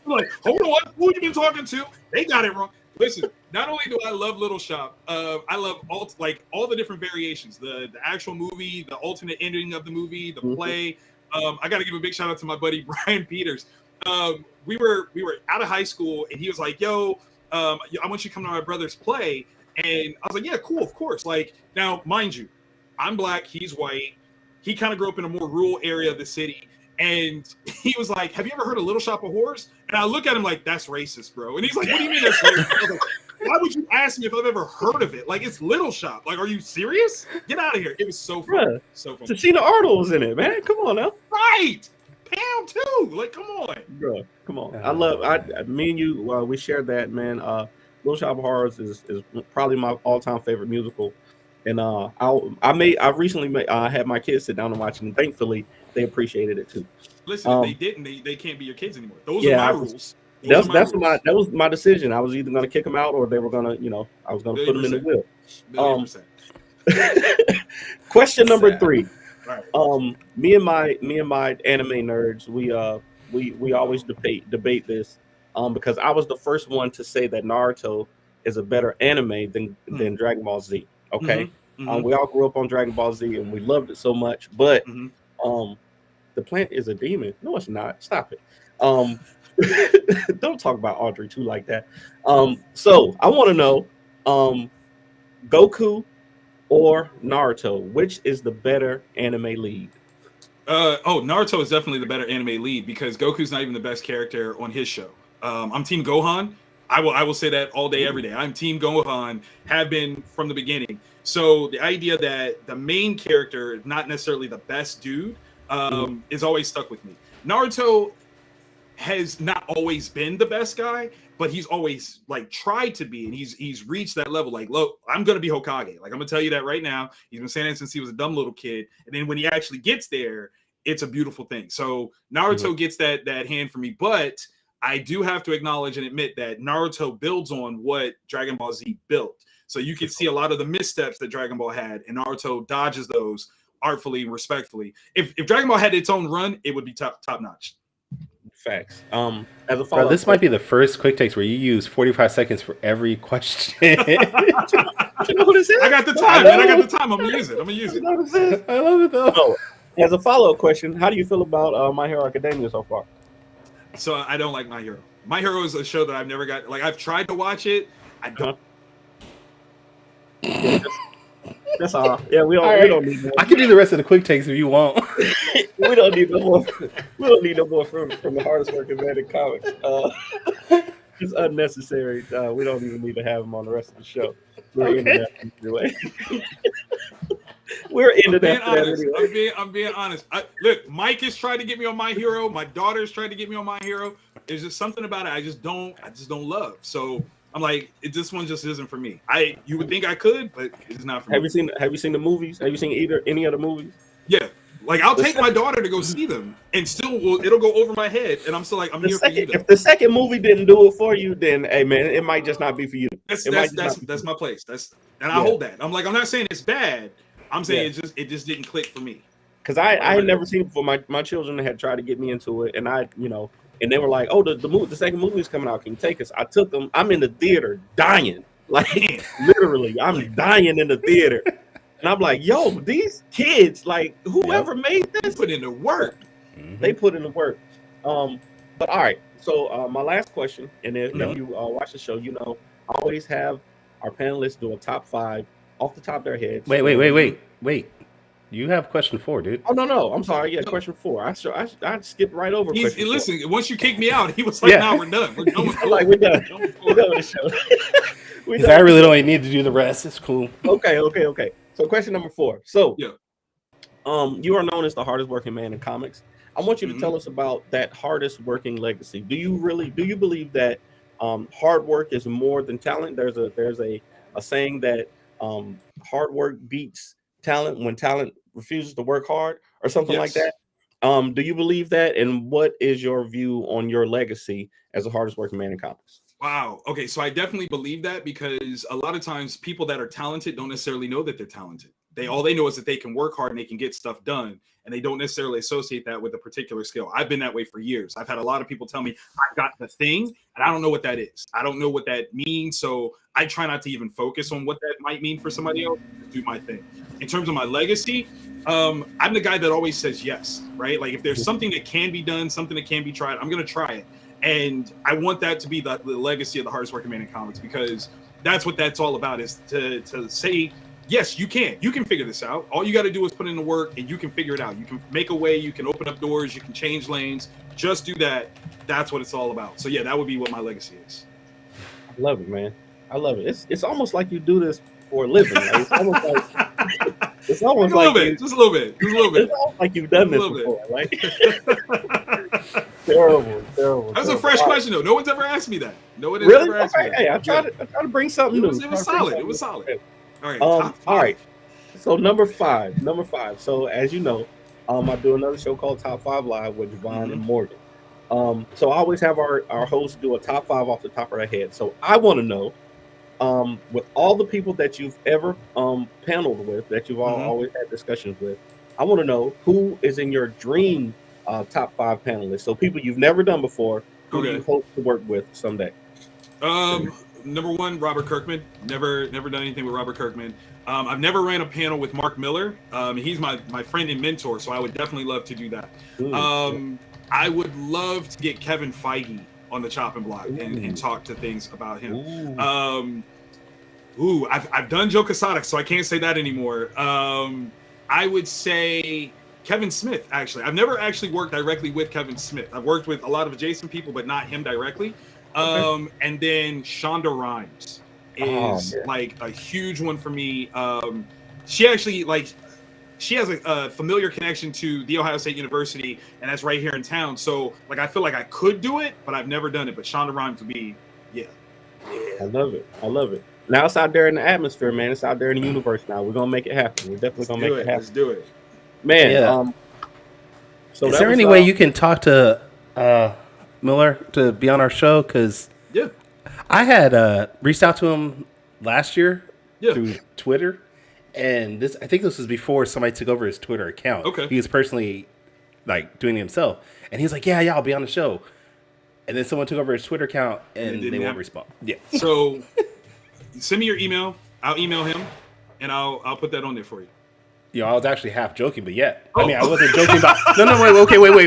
Like, hold on. Who you been talking to? They got it wrong. Listen, not only do I love Little Shop, I love all the different variations. The actual movie, the alternate ending of the movie, the play. I got to give a big shout out to my buddy Brian Peters. We were out of high school, and he was like, yo, I want you to come to my brother's play. And I was like, yeah, cool, of course. Like, now, mind you, I'm black, he's white. He kind of grew up in a more rural area of the city. And he was like, have you ever heard of Little Shop of Horrors? And I look at him like, that's racist, bro. And he's like, what do you mean that's racist? I was like, why would you ask me if I've ever heard of it? Like, it's Little Shop. Like, are you serious? Get out of here. It was so fun. Bruh, So fun. Tashina Arnold was in it, man. Come on now. Right. Pam, too. Like, come on. Bro, come on. Me and you, we shared that, man. Little Shop of Horrors is probably my all-time favorite musical. And I recently had my kids sit down and watch it, and thankfully they appreciated it too. Listen, if they didn't, they can't be your kids anymore. Those are my rules. That was my decision. I was either going to kick them out, or they were going to, I was going to put them in the wheel. Question number 3. Right. Me and my anime nerds, we always debate this, because I was the first one to say that Naruto is a better anime than Dragon Ball Z. Okay, we all grew up on Dragon Ball Z and we loved it so much, but the plant is a demon. No, it's not. Stop it. Don't talk about Audrey too like that. So I want to know, Goku or Naruto, which is the better anime lead? Naruto is definitely the better anime lead because Goku's not even the best character on his show. I'm Team Gohan. I will say that all day, every day. I'm Team Gohan, have been from the beginning. So the idea that the main character is not necessarily the best dude is always stuck with me. Naruto has not always been the best guy, but he's always like tried to be, and he's reached that level. Like, look, I'm gonna be Hokage. Like, I'm gonna tell you that right now. He's been saying that since he was a dumb little kid, and then when he actually gets there, it's a beautiful thing. So Naruto gets that hand for me, but I do have to acknowledge and admit that Naruto builds on what Dragon Ball Z built. So you can see a lot of the missteps that Dragon Ball had, and Naruto dodges those artfully and respectfully. If Dragon Ball had its own run, it would be top notch. Facts. As a Bro, this might be the first quick takes where you use 45 seconds for every question. You know who this is? I got the time, man. I got the time. I'm gonna use it. You know who this is? I love it though. So, as a follow-up question, how do you feel about My Hero Academia so far? So I don't like My Hero. My Hero is a show that I've never got. Like, I've tried to watch it. I don't. That's all. Yeah, we don't need more. I can do the rest of the quick takes if you want. We don't need no more. We don't need no more from the hardest working man in comics. It's unnecessary. We don't even need to have him on the rest of the show. We're ending that anyway. We're ending that anyway. I'm being honest. Look, Mike has tried to get me on My Hero. My daughter's tried to get me on My Hero. There's just something about it I just don't love. So I'm like, this one just isn't for me. You would think I could, but it's not for me. Have you seen the movies? Have you seen any of the movies? Yeah. Like I'll take my daughter to go see them, and still it'll go over my head, and I'm still like, I'm here for you. If the second movie didn't do it for you, then hey man, it might just not be for you. That's my place. I hold that. I'm like, I'm not saying it's bad. I'm saying it just didn't click for me. Because I had never seen it before. My children had tried to get me into it, and and they were like, "Oh, the second movie is coming out. Can you take us?" I took them. I'm in the theater dying, like literally, I'm dying in the theater. And I'm like, yo, these kids, like, whoever made this, put in the work. Mm-hmm. They put in the work. But all right. So my last question, and if you watch the show, I always have our panelists do a top 5 off the top of their heads. Wait. You have question 4, dude. Oh no. I'm sorry. Yeah, question 4. I skipped right over. Listen, once you kicked me out, he was like, "Nah, we're done. We're done with we're done. We're done with the show." Because I really don't need to do the rest. It's cool. Okay. So question number 4. So, you are known as the hardest working man in comics. I want you to tell us about that hardest working legacy. Do you believe that hard work is more than talent? There's a saying that hard work beats talent when talent refuses to work hard, or something like that. Do you believe that? And what is your view on your legacy as the hardest working man in comics? Wow. Okay. So I definitely believe that, because a lot of times people that are talented don't necessarily know that they're talented. All they know is that they can work hard and they can get stuff done, and they don't necessarily associate that with a particular skill. I've been that way for years. I've had a lot of people tell me I've got the thing, and I don't know what that is. I don't know what that means. So I try not to even focus on what that might mean for somebody else. Do my thing. In terms of my legacy, I'm the guy that always says yes, right? Like if there's something that can be done, something that can be tried, I'm going to try it. And I want that to be the legacy of the hardest working man in comics, because that's what that's all about, is to say, yes, you can figure this out. All you got to do is put in the work, and you can figure it out. You can make a way, you can open up doors, you can change lanes. Just do that. That's what it's all about. So yeah, that would be what my legacy is. I love it, man. I love it. It's almost like you do this for a living. Like, it's almost like just a little bit. It's almost like you've done this before. Like terrible. That was a fresh question though. No one's ever asked me that. No one has really? ever asked me that. Hey, I try to bring something new. It was solid. It was solid. All right. All right. So number five. So as you know, I do another show called Top 5 Live with Javon and Morgan. So I always have our hosts do a top 5 off the top of their head. So I want to know, with all the people that you've ever paneled with, that you've always had discussions with, I want to know who is in your dream top 5 panelists. So people you've never done before, who do you hope to work with someday? Number 1, Robert Kirkman. Never done anything with Robert Kirkman. I've never ran a panel with Mark Miller. He's my friend and mentor, so I would definitely love to do that. I would love to get Kevin Feige on the chopping block and talk to things about him. I've done Joe Quesada, so I can't say that anymore. I would say Kevin Smith, actually. I've never actually worked directly with Kevin Smith. I've worked with a lot of adjacent people, but not him directly. And then Shonda Rhimes is like a huge one for me. She actually she has a familiar connection to the Ohio State University, and that's right here in town. So I feel like I could do it, but I've never done it. But Shonda Rhimes would be, I love it. Now it's out there in the atmosphere, man. It's out there in the universe now. We're gonna make it happen. We're definitely gonna make it happen. Let's do it, man. Yeah. So is there any way you can talk to Miller to be on our show? Because I had reached out to him last year through Twitter, and I think this was before somebody took over his Twitter account. Okay, Mm-hmm. he was personally doing it himself, and he was like, "Yeah, I'll be on the show." And then someone took over his Twitter account, and they won't respond. Yeah. So send me your email. I'll email him, and I'll put that on there for you. I was actually half joking, but yeah. I mean, I wasn't joking about. No,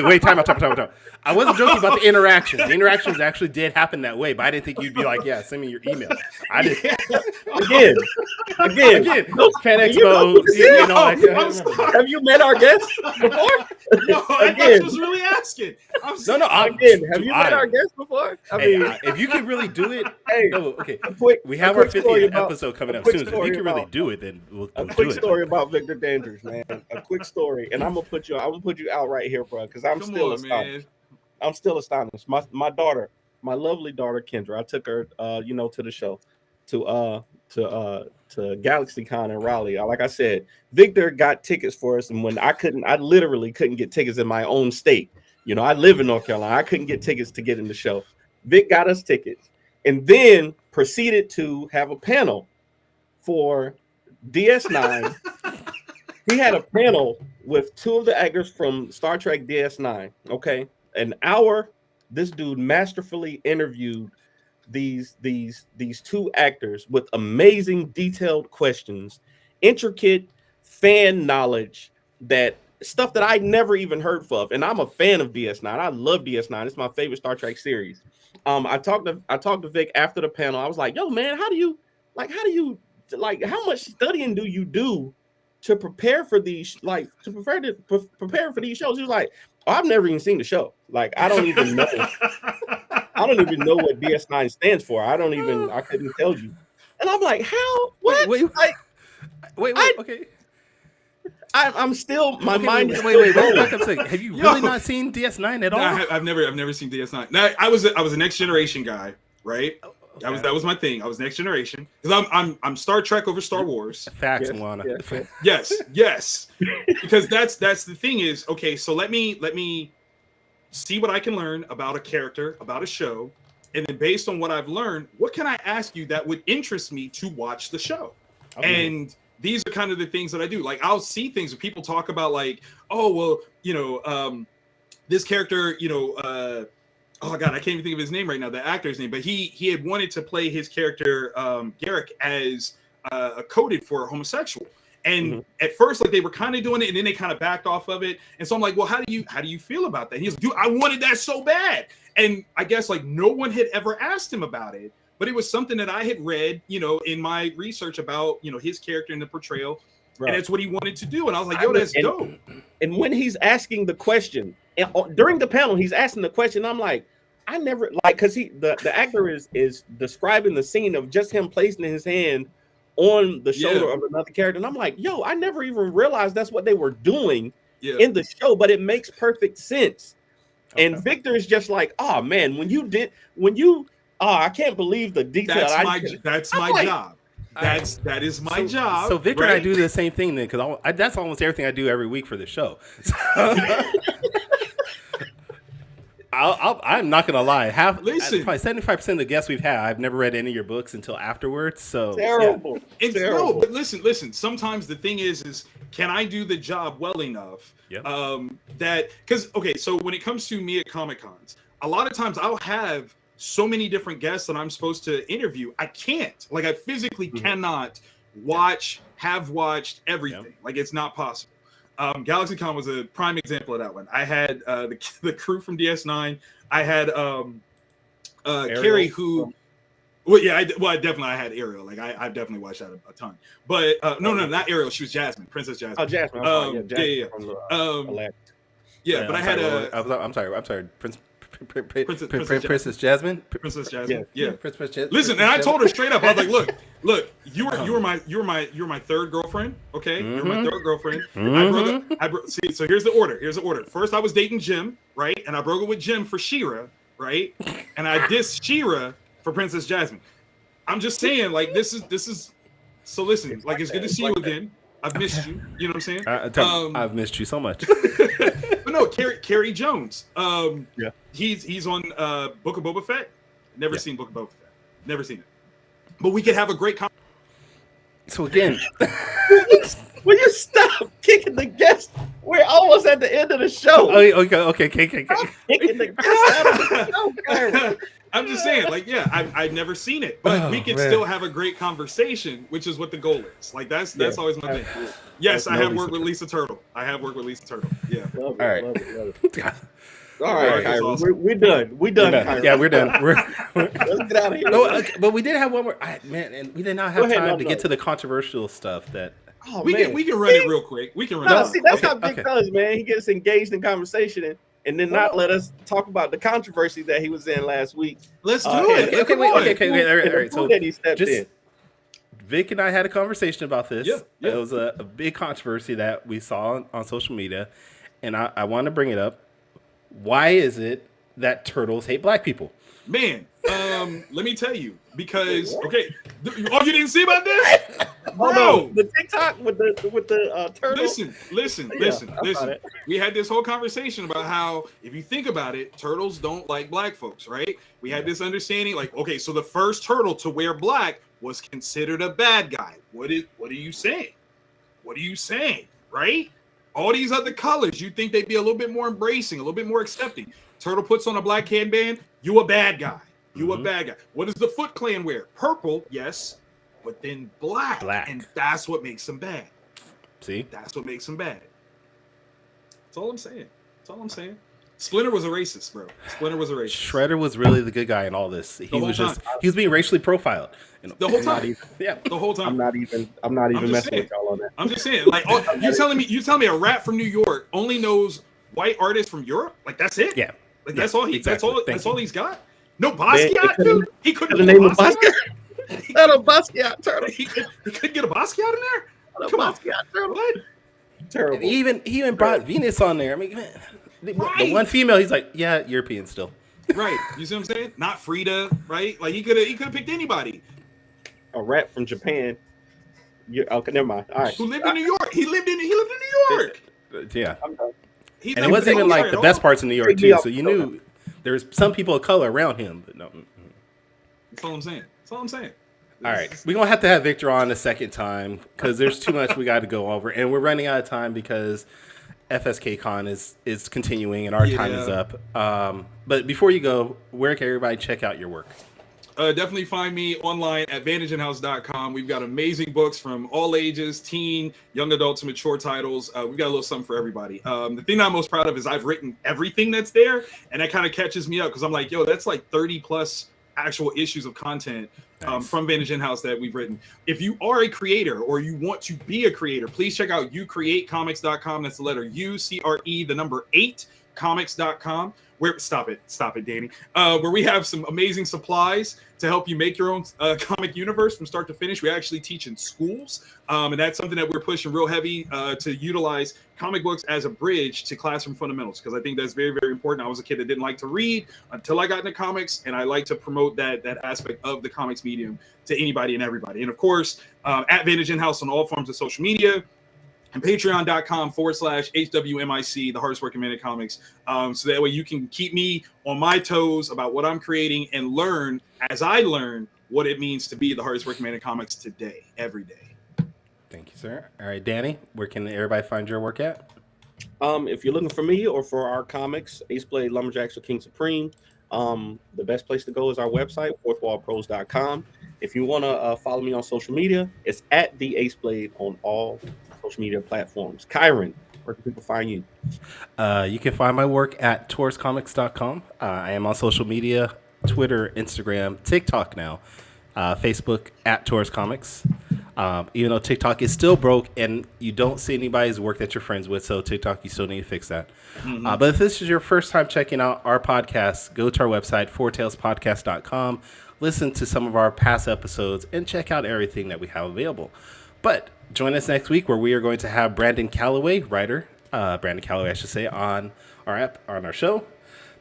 wait. Time out. I wasn't joking about the interactions. The interactions actually did happen that way, but I didn't think you'd be like, yeah, send me your email. I did. Again. Fan Expo. Have you met our guests before? No, I thought you was really asking. Have you met our guests before? I mean, if you can really do it, okay. We have our 50th episode coming up soon. So if you can really do it, then we'll do it. A quick story about Victor Dandridge, man. A quick story, and I'm gonna put you out right here, bro, because I'm still astonished. I'm still astonished. My daughter, my lovely daughter Kendra, I took her, to the show, to GalaxyCon in Raleigh. Like I said, Victor got tickets for us, and when I literally couldn't get tickets in my own state. I live in North Carolina. I couldn't get tickets to get in the show. Vic got us tickets, and then proceeded to have a panel for DS9. He had a panel with two of the actors from Star Trek DS9. Okay, an hour. This dude masterfully interviewed these two actors with amazing detailed questions, intricate fan knowledge, that stuff that I never even heard of. And I'm a fan of DS9. I love DS9. It's my favorite Star Trek series. I talked to Vic after the panel. I was like, yo, man, how much studying do you do to prepare for these, prepare for these shows? He was like, oh, I've never even seen the show. Like, I don't even know. I don't even know what DS9 stands for. I couldn't tell you. And I'm like, how? What? Wait, okay. I'm still, my mind is wait. Back up a second. Have you really not seen DS9 at all? No, I've never seen DS9. Now, I was a Next Generation guy, right? Okay. That was my thing. I was Next Generation because I'm Star Trek over Star Wars. Facts, Moana. Yes. Because that's the thing is, okay, so let me see what I can learn about a character, about a show, and then based on what I've learned, what can I ask you that would interest me to watch the show? Okay. And these are kind of the things that I do. Like, I'll see things that people talk about, like, oh, well, this character, oh God, I can't even think of his name right now, the actor's name, but he had wanted to play his character, Garrick, as coded for a homosexual. And at first, like, they were kind of doing it, and then they kind of backed off of it. And so I'm like, well, how do you feel about that? He's like, dude, I wanted that so bad. And I guess, like, no one had ever asked him about it, but it was something that I had read, in my research about, his character and the portrayal. Right. And it's what he wanted to do. And I was like, yo, that's dope. And when he's asking the question, during the panel, he's asking the question, I'm like, I never, like, because the actor is describing the scene of just him placing his hand on the shoulder of another character. And I'm like, yo, I never even realized that's what they were doing in the show, but it makes perfect sense. Okay. And Victor is just like, oh man, I can't believe the detail. That's my job. That is my job. So Victor and I do the same thing then, because that's almost everything I do every week for the show. I'm not gonna lie. Probably 75% of the guests we've had, I've never read any of your books until afterwards. So terrible. Yeah. Terrible. No, but listen. Sometimes the thing is can I do the job well enough? Yep. So when it comes to me at Comic Cons, a lot of times I'll have so many different guests that I'm supposed to interview. I can't. Like, I physically cannot have watched everything. Yep. Like, it's not possible. GalaxyCon was a prime example of that one. I had the crew from DS9. I had Carrie, who, I had Ariel. Like, I definitely watched that a ton. But no, not Ariel. She was Jasmine, Princess Jasmine. Oh, Jasmine. But I had I'm sorry, Princess Jasmine. Princess Jasmine. Yeah. Princess Jasmine. Listen, and I told her straight up. I was like, look, you were my third girlfriend. Okay, you're my third girlfriend. See, so here's the order. First, I was dating Jim, right, and I broke up with Jim for She-Ra, right, and I dissed She-Ra for Princess Jasmine. I'm just saying, like, this is. So listen, like, it's good to see you again. I've missed you. You know what I'm saying? I've missed you so much. But no, Kerry Jones. He's on Book of Boba Fett. Never seen Book of Boba Fett. Never seen it. But we could have a great conversation. So again, will you stop kicking the guests? We're almost at the end of the show. Okay. Stop kicking the guests out of the show. I'm just saying, like, yeah, I've never seen it, but we can still have a great conversation, which is what the goal is. Like, that's always my thing. Yes, I have worked with Lisa Turtle. Yeah. Love it, All right. love it. All Right, right, Kyrie, awesome. we're done. We're done. Kyrie. Yeah, we're done. Let's get out of here. No, but we did have one more. Man, and we did not have Go ahead, time no, to no. get to the controversial stuff that. Oh, We man. can run it real quick. We can run No, it. see, that's Okay, how Vic okay. does, man. He gets engaged in conversation and then not let us talk about the controversy that he was in last week. Let's do and- it. Okay, wait, okay, wait, all right. So So that he stepped just in. Vic and I had a conversation about this. Yeah. It was a big controversy that we saw on social media, and I want to bring it up. Why is it that turtles hate black people? Man, let me tell you, because okay, you didn't see about this? Oh Bro, no, the TikTok with the turtle. listen. I saw it. We had this whole conversation about how, if you think about it, turtles don't like black folks, right? We had this understanding, like, okay, so the first turtle to wear black was considered a bad guy. What are you saying? What are you saying, right? All these other colors, you think they'd be a little bit more embracing, a little bit more accepting. Turtle puts on a black headband, you a bad guy. You a bad guy. What does the Foot Clan wear? Purple, yes, but then black. And that's what makes them bad. See? That's what makes them bad. That's all I'm saying. Splinter was a racist, bro. Shredder was really the good guy in all this. He was being racially profiled. The whole time. Yeah. The whole time. I'm not even messing with y'all on that. I'm just saying, like, you telling me a rat from New York only knows white artists from Europe? Like, that's it? Yeah. Like, that's all that's all he's got? No Man, Basquiat, dude? He couldn't The get name a of Basquiat? Basquiat. Not a Basquiat turtle. He couldn't get a Basquiat in there? Not a Come on. Basquiat turtle. What? Terrible. He even brought Venus on there. I mean, man, the one female, he's like, yeah, European still. Right. You see what I'm saying? Not Frida, right? Like, he could have picked anybody. A rat from Japan. Okay, never mind. All right. Who lived in New York? He lived in New York. Yeah. I'm done. And it wasn't even like the best parts of New York, too. So you knew there's some people of color around him. But no. That's all I'm saying. All right. We're going to have Victor on a second time because there's too much we got to go over. And we're running out of time because FSK Con is continuing and our time is up. But before you go, where can everybody check out your work? Definitely find me online at VantageInHouse.com. We've got amazing books from all ages, teen, young adults, and mature titles. We've got a little something for everybody. The thing that I'm most proud of is I've written everything that's there, and that kind of catches me up because I'm like, yo, that's like 30 plus actual issues of content from Vantage In-House that we've written. If you are a creator or you want to be a creator, please check out ucreatecomics.com. That's the letter U, C-R-E, the number 8, comics.com. Stop it, Danny. Where we have some amazing supplies to help you make your own comic universe from start to finish. We actually teach in schools, and that's something that we're pushing real heavy to utilize comic books as a bridge to classroom fundamentals, because I think that's very, very important. I was a kid that didn't like to read until I got into comics, and I like to promote that aspect of the comics medium to anybody and everybody. And of course, at Vantage In-House on all forms of social media, and patreon.com/HWMIC, the hardest working man in comics. So that way you can keep me on my toes about what I'm creating and learn as I learn what it means to be the hardest working man in comics today, every day. Thank you, sir. All right, Danny, where can everybody find your work at? If you're looking for me or for our comics, Ace Blade, Lumberjacks, or King Supreme, the best place to go is our website, fourthwallpros.com. If you want to follow me on social media, it's at the Ace Blade on all social media platforms. Kyron, where can people find you? You can find my work at tauruscomics.com. I am on social media, Twitter, Instagram, TikTok now, Facebook at Taurus Comics. Even though TikTok is still broke and you don't see anybody's work that you're friends with, so TikTok, you still need to fix that. But if this is your first time checking out our podcast, go to our website, fourtailspodcast.com, listen to some of our past episodes, and check out everything that we have available. But join us next week where we are going to have Brandon Calloway, writer, Brandon Calloway, I should say, on our show.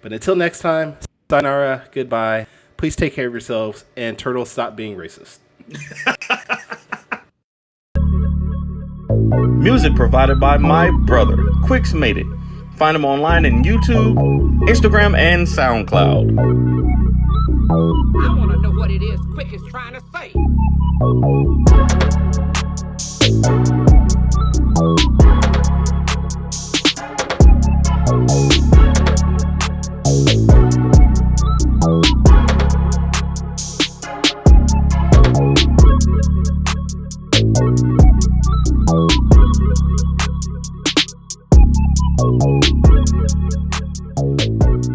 But until next time, sayonara, goodbye. Please take care of yourselves, and turtles, stop being racist. Music provided by my brother, Quix Made It. Find him online in YouTube, Instagram, and SoundCloud. I want to know what it is Quick is trying to say.